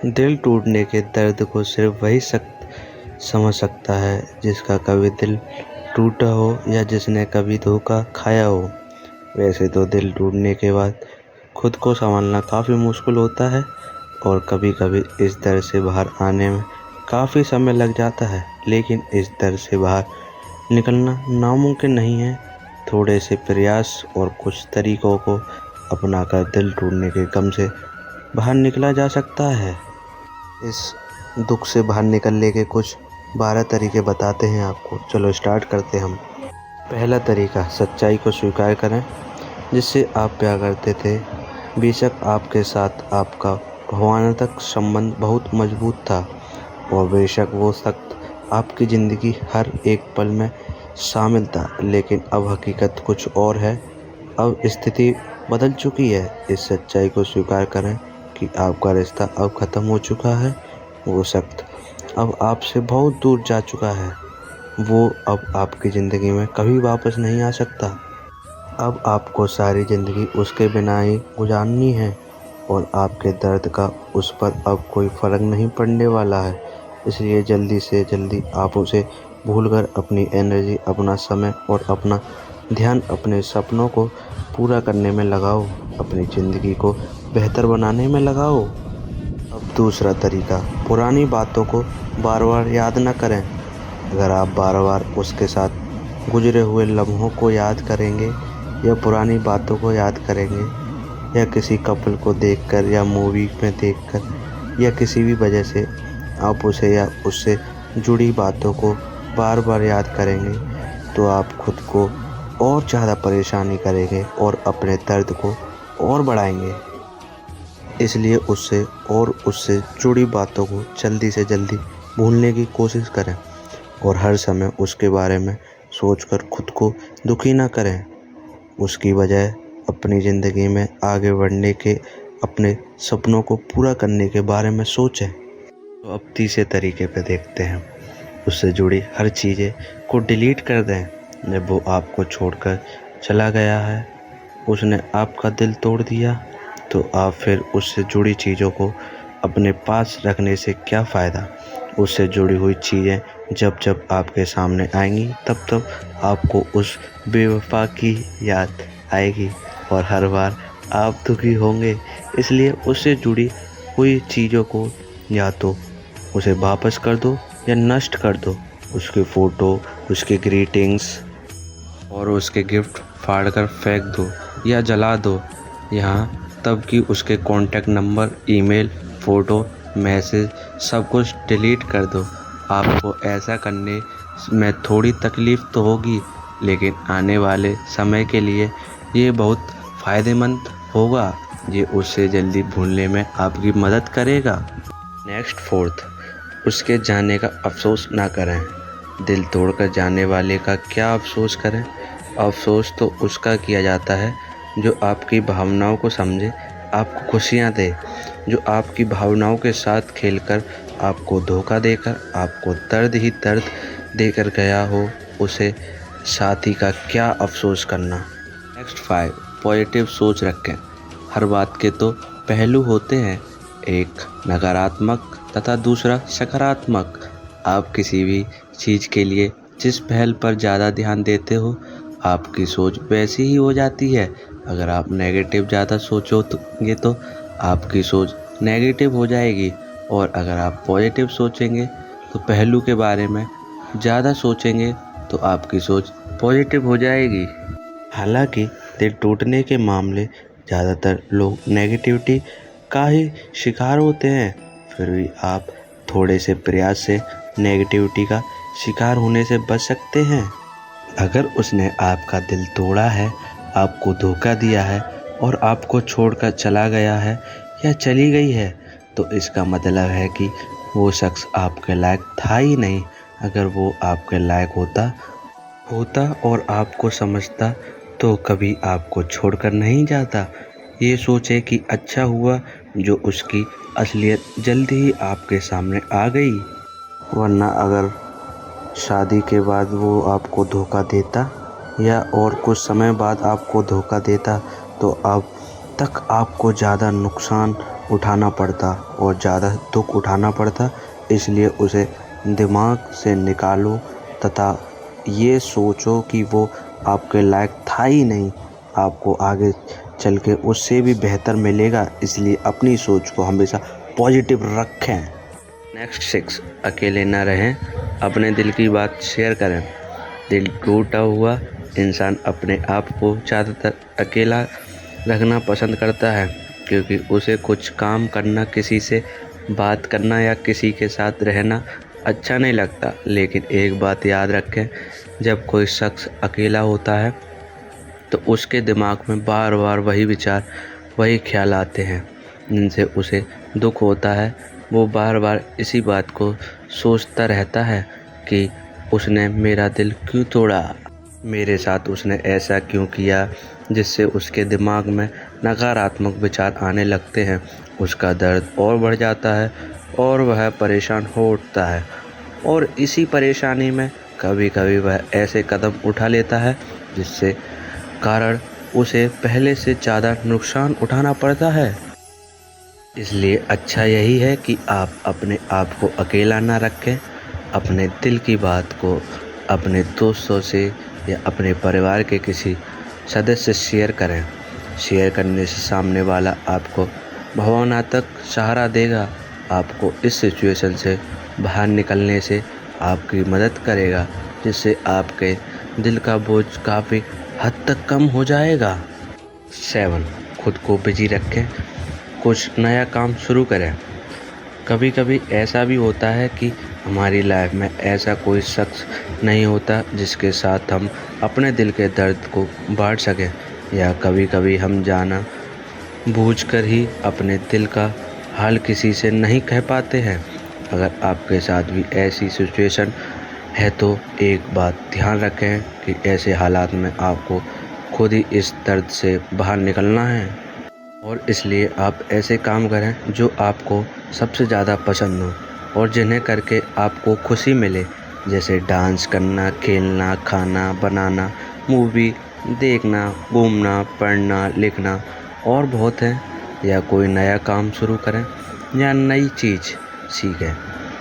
दिल टूटने के दर्द को सिर्फ वही समझ सकता है जिसका कभी दिल टूटा हो या जिसने कभी धोखा खाया हो। वैसे तो दिल टूटने के बाद खुद को संभालना काफ़ी मुश्किल होता है और कभी-कभी इस दर्द से बाहर आने में काफ़ी समय लग जाता है, लेकिन इस दर्द से बाहर निकलना नामुमकिन नहीं है। थोड़े से प्रयास और कुछ तरीकों को अपनाकर दिल टूटने के गम से बाहर निकला जा सकता है। इस दुख से बाहर निकलने के कुछ 12 तरीके बताते हैं आपको। चलो स्टार्ट करते हैं हम। पहला तरीका, सच्चाई को स्वीकार करें। जिससे आप प्यार करते थे, बेशक आपके साथ आपका भावनात्मक संबंध बहुत मजबूत था और बेशक वो शख्स आपकी ज़िंदगी हर एक पल में शामिल था, लेकिन अब हकीकत कुछ और है। अब स्थिति बदल चुकी है। इस सच्चाई को स्वीकार करें कि आपका रिश्ता अब ख़त्म हो चुका है। वो शख्स अब आपसे बहुत दूर जा चुका है। वो अब आपकी ज़िंदगी में कभी वापस नहीं आ सकता। अब आपको सारी ज़िंदगी उसके बिना ही गुजारनी है और आपके दर्द का उस पर अब कोई फ़र्क नहीं पड़ने वाला है। इसलिए जल्दी से जल्दी आप उसे भूलकर अपनी एनर्जी, अपना समय और अपना ध्यान अपने सपनों को पूरा करने में लगाओ। अपनी ज़िंदगी को बेहतर बनाने में लगाओ। अब दूसरा तरीका, पुरानी बातों को बार बार याद न करें। अगर आप बार बार उसके साथ गुजरे हुए लम्हों को याद करेंगे या पुरानी बातों को याद करेंगे या किसी कपल को देखकर या मूवी में देखकर या किसी भी वजह से आप उसे या उससे जुड़ी बातों को बार बार याद करेंगे, तो आप खुद को और ज़्यादा परेशानी करेंगे और अपने दर्द को और बढ़ाएंगे। इसलिए उससे जुड़ी बातों को जल्दी से जल्दी भूलने की कोशिश करें और हर समय उसके बारे में सोचकर खुद को दुखी ना करें। उसकी बजाय अपनी ज़िंदगी में आगे बढ़ने के, अपने सपनों को पूरा करने के बारे में सोचें। तो अब तीसरे तरीके पे देखते हैं। उससे जुड़ी हर चीज़ें को डिलीट कर दें। जब वो आपको छोड़कर चला गया है, उसने आपका दिल तोड़ दिया, तो आप फिर उससे जुड़ी चीज़ों को अपने पास रखने से क्या फ़ायदा। उससे जुड़ी हुई चीज़ें जब जब आपके सामने आएंगी, तब तब आपको उस बेवफा की याद आएगी और हर बार आप दुखी होंगे। इसलिए उससे जुड़ी हुई चीज़ों को या तो उसे वापस कर दो या नष्ट कर दो। उसकी फ़ोटो, उसके ग्रीटिंग्स और उसके गिफ्ट फाड़कर फेंक दो या जला दो। यहाँ तब कि उसके contact number, email, photo, message सब कुछ डिलीट कर दो। आपको ऐसा करने में थोड़ी तकलीफ़ तो होगी, लेकिन आने वाले समय के लिए ये बहुत फ़ायदेमंद होगा। ये उससे जल्दी भूलने में आपकी मदद करेगा। नेक्स्ट फोर्थ, उसके जाने का अफ़सोस ना करें। दिल तोड़कर जाने वाले का क्या अफ़सोस करें। अफ़सोस तो उसका किया जाता है जो आपकी भावनाओं को समझे, आपको खुशियाँ दे, जो आपकी भावनाओं के साथ खेलकर आपको धोखा देकर आपको दर्द ही दर्द देकर गया हो। उसे साथी का क्या अफ़सोस करना। नेक्स्ट 5, पॉजिटिव सोच रखें। हर बात के तो पहलू होते हैं, एक नकारात्मक तथा दूसरा सकारात्मक। आप किसी भी चीज़ के लिए जिस पहल पर ज़्यादा ध्यान देते हो, आपकी सोच वैसी ही हो जाती है। अगर आप नेगेटिव ज़्यादा सोचोगे तो आपकी सोच नेगेटिव हो जाएगी, और अगर आप पॉजिटिव सोचेंगे तो पहलू के बारे में ज़्यादा सोचेंगे तो आपकी सोच पॉजिटिव हो जाएगी। हालांकि दिल टूटने के मामले ज़्यादातर लोग नेगेटिविटी का ही शिकार होते हैं, फिर भी आप थोड़े से प्रयास से नेगेटिविटी का शिकार होने से बच सकते हैं। अगर उसने आपका दिल तोड़ा है, आपको धोखा दिया है और आपको छोड़कर चला गया है या चली गई है, तो इसका मतलब है कि वो शख्स आपके लायक था ही नहीं। अगर वो आपके लायक होता और आपको समझता, तो कभी आपको छोड़कर नहीं जाता। ये सोचे कि अच्छा हुआ जो उसकी असलियत जल्दी ही आपके सामने आ गई, वरना अगर शादी के बाद वो आपको धोखा देता या और कुछ समय बाद आपको धोखा देता, तो अब तक आपको ज़्यादा नुकसान उठाना पड़ता और ज़्यादा दुख उठाना पड़ता। इसलिए उसे दिमाग से निकालो तथा ये सोचो कि वो आपके लायक था ही नहीं, आपको आगे चल के उससे भी बेहतर मिलेगा। इसलिए अपनी सोच को हमेशा पॉजिटिव रखें। नेक्स्ट 6, अकेले न रहें, अपने दिल की बात शेयर करें। दिल टूटा हुआ इंसान अपने आप को ज़्यादातर अकेला रखना पसंद करता है, क्योंकि उसे कुछ काम करना, किसी से बात करना या किसी के साथ रहना अच्छा नहीं लगता। लेकिन एक बात याद रखें, जब कोई शख्स अकेला होता है तो उसके दिमाग में बार बार वही विचार, वही ख्याल आते हैं जिनसे उसे दुख होता है। वो बार बार इसी बात को सोचता रहता है कि उसने मेरा दिल क्यों तोड़ा, मेरे साथ उसने ऐसा क्यों किया, जिससे उसके दिमाग में नकारात्मक विचार आने लगते हैं। उसका दर्द और बढ़ जाता है और वह परेशान हो उठता है। और इसी परेशानी में कभी कभी वह ऐसे कदम उठा लेता है जिससे कारण उसे पहले से ज़्यादा नुकसान उठाना पड़ता है। इसलिए अच्छा यही है कि आप अपने आप को अकेला ना रखें, अपने दिल की बात को अपने दोस्तों से या अपने परिवार के किसी सदस्य से शेयर करें। शेयर करने से सामने वाला आपको भावनात्मक सहारा देगा, आपको इस सिचुएशन से बाहर निकलने से आपकी मदद करेगा, जिससे आपके दिल का बोझ काफ़ी हद तक कम हो जाएगा। 7, खुद को बिजी रखें, कुछ नया काम शुरू करें। कभी कभी ऐसा भी होता है कि हमारी लाइफ में ऐसा कोई शख्स नहीं होता जिसके साथ हम अपने दिल के दर्द को बांट सकें, या कभी कभी हम जाना बूझकर ही अपने दिल का हाल किसी से नहीं कह पाते हैं। अगर आपके साथ भी ऐसी सिचुएशन है तो एक बात ध्यान रखें कि ऐसे हालात में आपको खुद ही इस दर्द से बाहर निकलना है, और इसलिए आप ऐसे काम करें जो आपको सबसे ज़्यादा पसंद हो और जिन्हें करके आपको खुशी मिले, जैसे डांस करना, खेलना, खाना बनाना, मूवी देखना, घूमना, पढ़ना, लिखना और बहुत है। या कोई नया काम शुरू करें या नई चीज़ सीखें,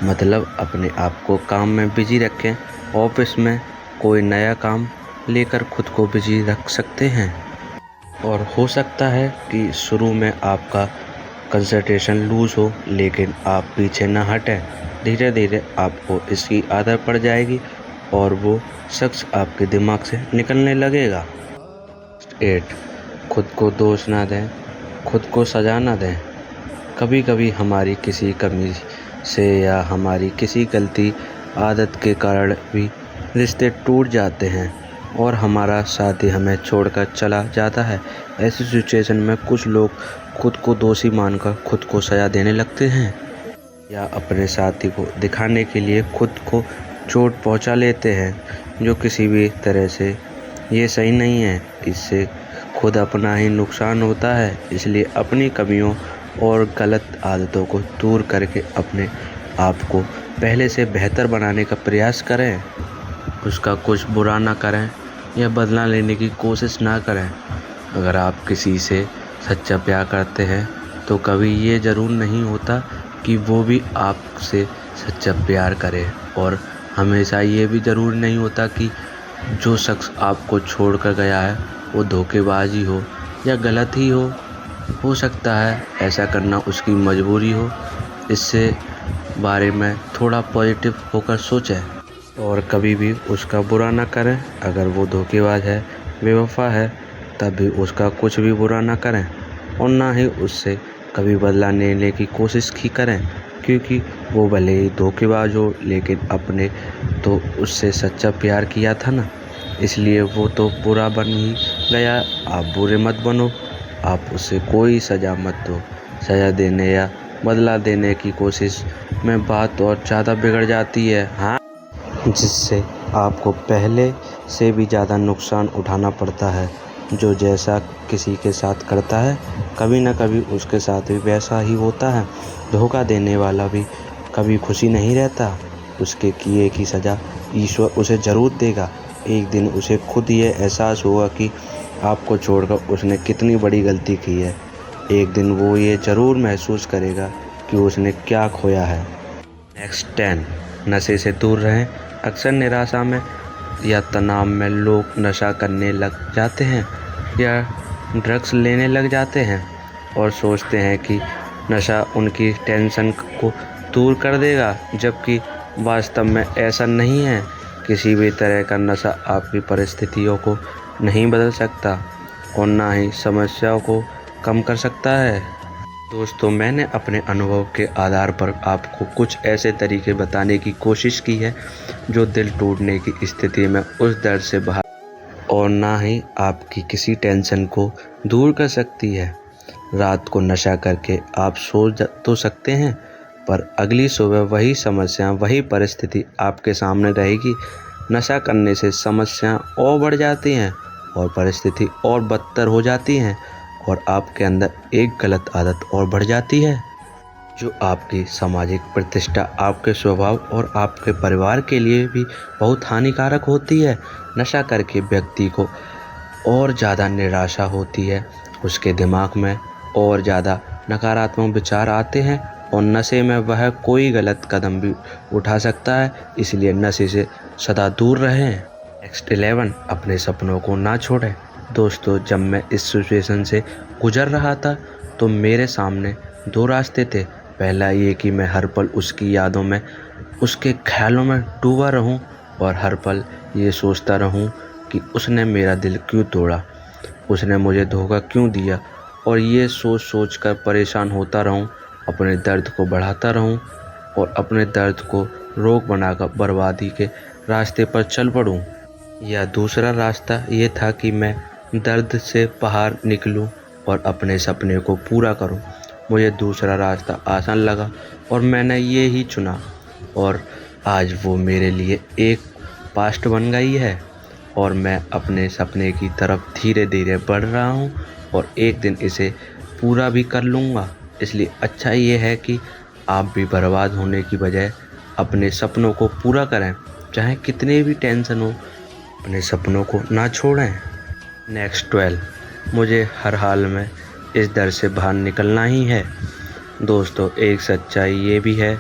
मतलब अपने आप को काम में बिजी रखें। ऑफिस में कोई नया काम लेकर खुद को बिजी रख सकते हैं। और हो सकता है कि शुरू में आपका कंसंट्रेशन लूज़ हो, लेकिन आप पीछे ना हटें। धीरे धीरे आपको इसकी आदत पड़ जाएगी और वो शख्स आपके दिमाग से निकलने लगेगा। 8, खुद को दोष ना दें, खुद को सजा ना दें। कभी कभी हमारी किसी कमी से या हमारी किसी गलती आदत के कारण भी रिश्ते टूट जाते हैं और हमारा साथी हमें छोड़कर चला जाता है। ऐसी सिचुएशन में कुछ लोग खुद को दोषी मानकर खुद को सजा देने लगते हैं, या अपने साथी को दिखाने के लिए खुद को चोट पहुंचा लेते हैं, जो किसी भी तरह से ये सही नहीं है। इससे खुद अपना ही नुकसान होता है। इसलिए अपनी कमियों और गलत आदतों को दूर करके अपने आप को पहले से बेहतर बनाने का प्रयास करें। उसका कुछ बुरा ना करें या बदला लेने की कोशिश ना करें। अगर आप किसी से सच्चा प्यार करते हैं तो कभी ये ज़रूर नहीं होता कि वो भी आपसे सच्चा प्यार करे, और हमेशा ये भी ज़रूर नहीं होता कि जो शख्स आपको छोड़कर गया है वो धोखेबाज ही हो या गलत ही हो सकता है ऐसा करना उसकी मजबूरी हो। इससे बारे में थोड़ा पॉजिटिव होकर सोचें और कभी भी उसका बुरा ना करें। अगर वो धोखेबाज है, बेवफा है, तब भी उसका कुछ भी बुरा ना करें और ना ही उससे कभी बदला लेने की कोशिश ही करें, क्योंकि वो भले ही धोखेबाज हो लेकिन अपने तो उससे सच्चा प्यार किया था ना, इसलिए वो तो बुरा बन ही गया। आप बुरे मत बनो, आप उससे कोई सज़ा मत दो। सज़ा देने या बदला देने की कोशिश में बात और ज़्यादा बिगड़ जाती है, हाँ, जिससे आपको पहले से भी ज़्यादा नुकसान उठाना पड़ता है। जो जैसा किसी के साथ करता है कभी ना कभी उसके साथ भी वैसा ही होता है। धोखा देने वाला भी कभी खुशी नहीं रहता। उसके किए की सज़ा ईश्वर उसे ज़रूर देगा। एक दिन उसे खुद ये एहसास होगा कि आपको छोड़कर उसने कितनी बड़ी गलती की है। एक दिन वो ये ज़रूर महसूस करेगा कि उसने क्या खोया है। नेक्स्ट 10, नशे से दूर रहें। अक्सर निराशा में या तनाव में लोग नशा करने लग जाते हैं या ड्रग्स लेने लग जाते हैं और सोचते हैं कि नशा उनकी टेंशन को दूर कर देगा, जबकि वास्तव में ऐसा नहीं है। किसी भी तरह का नशा आपकी परिस्थितियों को नहीं बदल सकता और ना ही समस्याओं को कम कर सकता है। दोस्तों, मैंने अपने अनुभव के आधार पर आपको कुछ ऐसे तरीके बताने की कोशिश की है जो दिल टूटने की स्थिति में उस दर्द से बाहर और ना ही आपकी किसी टेंशन को दूर कर सकती है। रात को नशा करके आप सो तो सकते हैं, पर अगली सुबह वही समस्या, वही परिस्थिति आपके सामने रहेगी। नशा करने से समस्याएं और बढ़ जाती हैं और परिस्थिति और बदतर हो जाती हैं और आपके अंदर एक गलत आदत और बढ़ जाती है जो आपकी सामाजिक प्रतिष्ठा, आपके स्वभाव और आपके परिवार के लिए भी बहुत हानिकारक होती है। नशा करके व्यक्ति को और ज़्यादा निराशा होती है, उसके दिमाग में और ज़्यादा नकारात्मक विचार आते हैं और नशे में वह कोई गलत कदम भी उठा सकता है। इसलिए नशे से सदा दूर रहें। नेक्स्ट 11, अपने सपनों को ना छोड़ें। दोस्तों, जब मैं इस सिचुएशन से गुजर रहा था तो मेरे सामने 2 रास्ते थे। पहला ये कि मैं हर पल उसकी यादों में, उसके ख्यालों में डूबा रहूं और हर पल ये सोचता रहूं कि उसने मेरा दिल क्यों तोड़ा, उसने मुझे धोखा क्यों दिया, और ये सोच सोच कर परेशान होता रहूं, अपने दर्द को बढ़ाता रहूं और अपने दर्द को रोक बनाकर बर्बादी के रास्ते पर चल पड़ूं। या दूसरा रास्ता ये था कि मैं दर्द से बाहर निकलूं और अपने सपने को पूरा करूं। मुझे दूसरा रास्ता आसान लगा और मैंने ये ही चुना और आज वो मेरे लिए एक पास्ट बन गई है और मैं अपने सपने की तरफ धीरे धीरे बढ़ रहा हूँ और एक दिन इसे पूरा भी कर लूँगा। इसलिए अच्छा ये है कि आप भी बर्बाद होने की बजाय अपने सपनों को पूरा करें, चाहे कितने भी टेंशन हो, अपने सपनों को ना छोड़ें। नेक्स्ट 12, मुझे हर हाल में इस डर से बाहर निकलना ही है। दोस्तों, एक सच्चाई ये भी है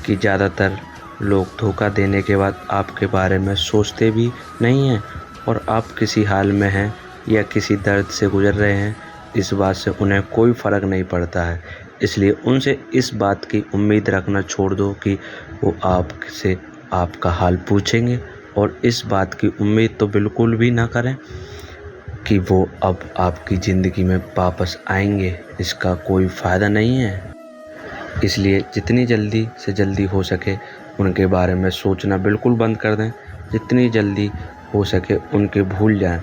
कि ज़्यादातर लोग धोखा देने के बाद आपके बारे में सोचते भी नहीं हैं और आप किसी हाल में हैं या किसी दर्द से गुजर रहे हैं, इस बात से उन्हें कोई फ़र्क नहीं पड़ता है। इसलिए उनसे इस बात की उम्मीद रखना छोड़ दो कि वो आपसे आपका हाल पूछेंगे और इस बात की उम्मीद तो बिल्कुल भी ना करें कि वो अब आपकी ज़िंदगी में वापस आएंगे। इसका कोई फ़ायदा नहीं है। इसलिए जितनी जल्दी से जल्दी हो सके उनके बारे में सोचना बिल्कुल बंद कर दें। जितनी जल्दी हो सके उनके भूल जाएं।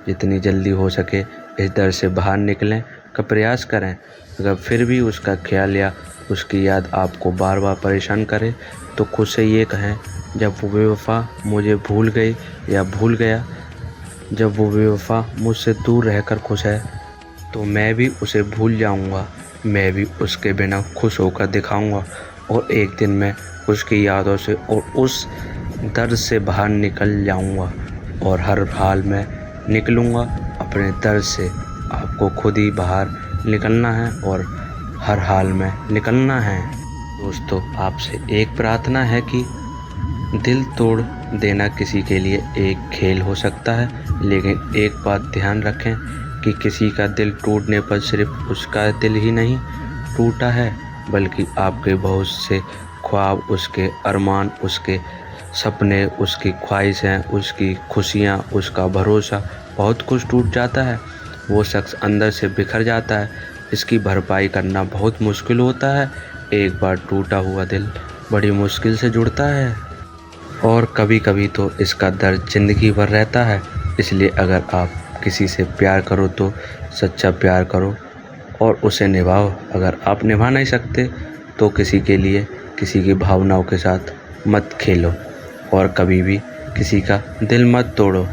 जितनी जल्दी हो सके इस डर से बाहर निकलें का प्रयास करें। अगर फिर भी उसका ख्याल या उसकी याद आपको बार बार परेशान करे तो खुद से ये कहें, जब वो बेवफा मुझे भूल गई या भूल गया, जब वो बेवफा मुझसे दूर रहकर खुश है तो मैं भी उसे भूल जाऊंगा। मैं भी उसके बिना खुश होकर दिखाऊंगा और एक दिन मैं उसकी यादों से और उस दर्द से बाहर निकल जाऊंगा और हर हाल में निकलूंगा अपने दर्द से। आपको खुद ही बाहर निकलना है और हर हाल में निकलना है। दोस्तों, आपसे एक प्रार्थना है कि दिल तोड़ देना किसी के लिए एक खेल हो सकता है, लेकिन एक बात ध्यान रखें कि किसी का दिल टूटने पर सिर्फ उसका दिल ही नहीं टूटा है, बल्कि आपके बहुत से ख्वाब, उसके अरमान, उसके सपने, उसकी ख्वाहिशें, उसकी खुशियाँ, उसका भरोसा, बहुत कुछ टूट जाता है। वो शख्स अंदर से बिखर जाता है। इसकी भरपाई करना बहुत मुश्किल होता है। एक बार टूटा हुआ दिल बड़ी मुश्किल से जुड़ता है और कभी कभी तो इसका दर्द ज़िंदगी भर रहता है। इसलिए अगर आप किसी से प्यार करो तो सच्चा प्यार करो और उसे निभाओ। अगर आप निभा नहीं सकते तो किसी के लिए, किसी की भावनाओं के साथ मत खेलो और कभी भी किसी का दिल मत तोड़ो।